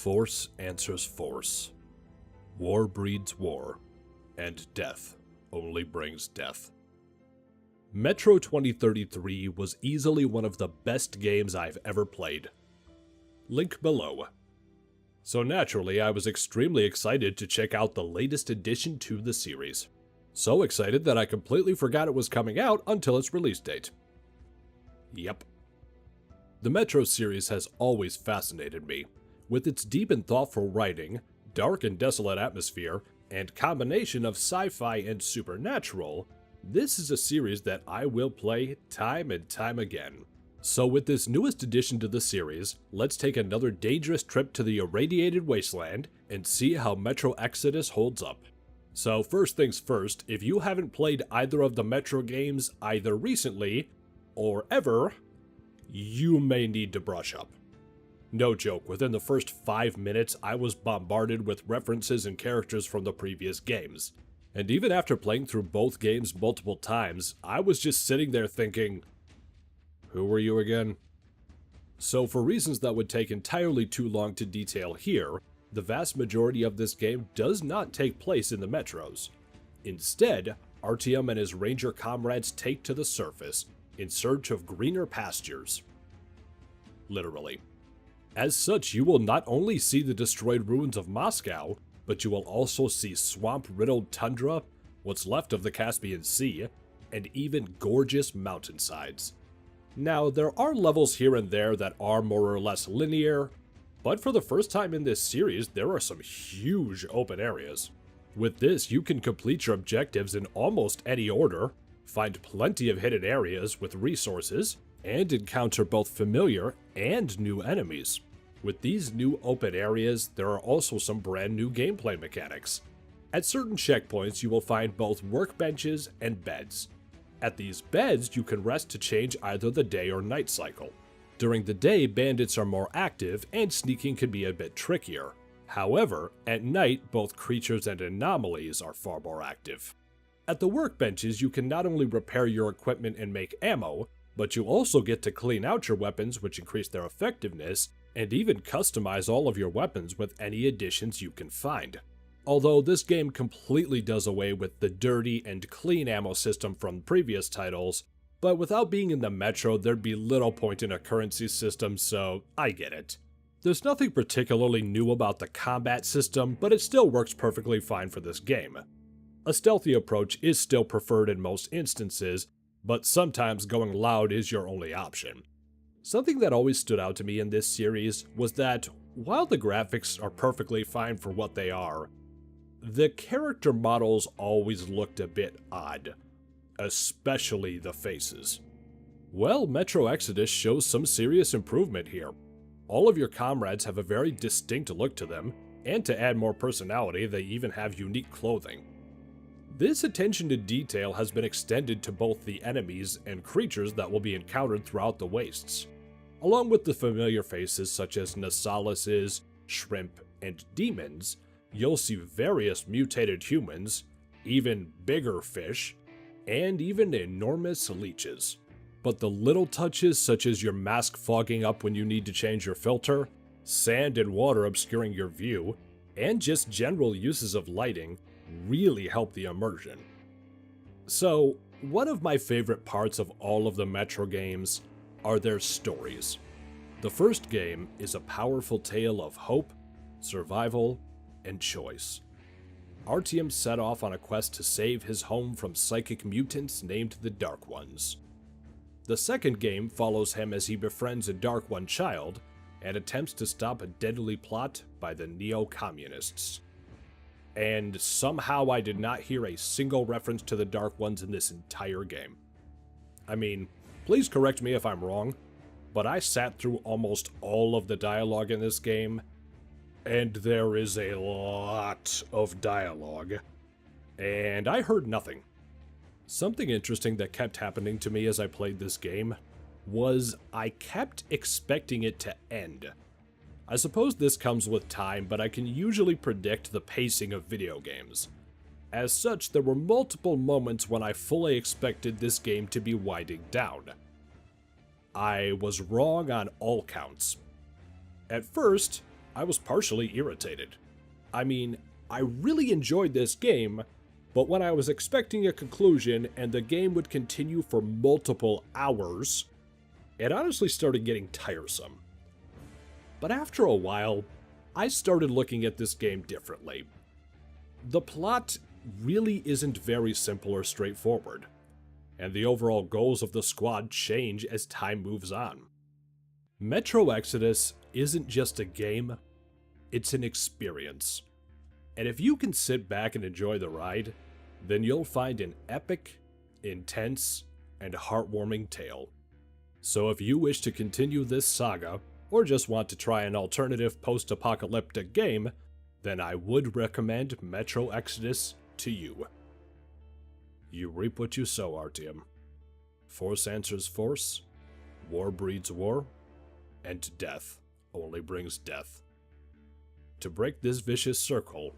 Force answers force. War breeds war, and death only brings death. Metro 2033 was easily one of the best games I've ever played. Link below. So naturally, I was extremely excited to check out the latest addition to the series. So excited that I completely forgot it was coming out until its release date. Yep. The Metro series has always fascinated me. With its deep and thoughtful writing, dark and desolate atmosphere, and combination of sci-fi and supernatural, this is a series that I will play time and time again. So with this newest addition to the series, let's take another dangerous trip to the irradiated wasteland and see how Metro Exodus holds up. So first things first, if you haven't played either of the Metro games either recently or ever, you may need to brush up. No joke, within the first 5 minutes I was bombarded with references and characters from the previous games. And even after playing through both games multiple times, I was just sitting there thinking, who were you again? So for reasons that would take entirely too long to detail here, the vast majority of this game does not take place in the Metros. Instead, RTM and his ranger comrades take to the surface in search of greener pastures. Literally. As such, you will not only see the destroyed ruins of Moscow, but you will also see swamp-riddled tundra, what's left of the Caspian Sea, and even gorgeous mountainsides. Now, there are levels here and there that are more or less linear, but for the first time in this series, there are some huge open areas. With this, you can complete your objectives in almost any order, find plenty of hidden areas with resources, and encounter both familiar and new enemies. With these new open areas, there are also some brand new gameplay mechanics. At certain checkpoints, you will find both workbenches and beds. At these beds, you can rest to change either the day or night cycle. During the day, bandits are more active and sneaking can be a bit trickier. However, at night, both creatures and anomalies are far more active. At the workbenches, you can not only repair your equipment and make ammo, but you also get to clean out your weapons, which increase their effectiveness, and even customize all of your weapons with any additions you can find. Although this game completely does away with the dirty and clean ammo system from previous titles, but without being in the Metro, there'd be little point in a currency system, so I get it. There's nothing particularly new about the combat system, but it still works perfectly fine for this game. A stealthy approach is still preferred in most instances, but sometimes going loud is your only option. Something that always stood out to me in this series was that, while the graphics are perfectly fine for what they are, the character models always looked a bit odd, especially the faces. Well, Metro Exodus shows some serious improvement here. All of your comrades have a very distinct look to them, and to add more personality, they even have unique clothing. This attention to detail has been extended to both the enemies and creatures that will be encountered throughout the wastes. Along with the familiar faces such as Nasalises, shrimp, and demons, you'll see various mutated humans, even bigger fish, and even enormous leeches. But the little touches such as your mask fogging up when you need to change your filter, sand and water obscuring your view, and just general uses of lighting really help the immersion. So, one of my favorite parts of all of the Metro games are their stories. The first game is a powerful tale of hope, survival, and choice. RTM set off on a quest to save his home from psychic mutants named the Dark Ones. The second game follows him as he befriends a Dark One child and attempts to stop a deadly plot by the Neo-Communists. And somehow I did not hear a single reference to the Dark Ones in this entire game. I mean, please correct me if I'm wrong, but I sat through almost all of the dialogue in this game, and there is a lot of dialogue, and I heard nothing. Something interesting that kept happening to me as I played this game was I kept expecting it to end. I suppose this comes with time, but I can usually predict the pacing of video games. As such, there were multiple moments when I fully expected this game to be winding down. I was wrong on all counts. At first, I was partially irritated. I mean, I really enjoyed this game, but when I was expecting a conclusion and the game would continue for multiple hours, it honestly started getting tiresome. But after a while, I started looking at this game differently. The plot really isn't very simple or straightforward, and the overall goals of the squad change as time moves on. Metro Exodus isn't just a game, it's an experience. And if you can sit back and enjoy the ride, then you'll find an epic, intense, and heartwarming tale. So if you wish to continue this saga, or just want to try an alternative post-apocalyptic game, then I would recommend Metro Exodus to you. You reap what you sow, Artyom. Force answers force, war breeds war, and death only brings death. To break this vicious circle,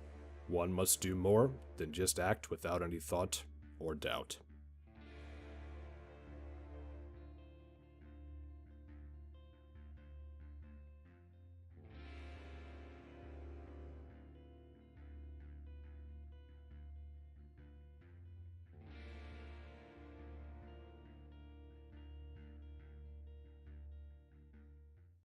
one must do more than just act without any thought or doubt.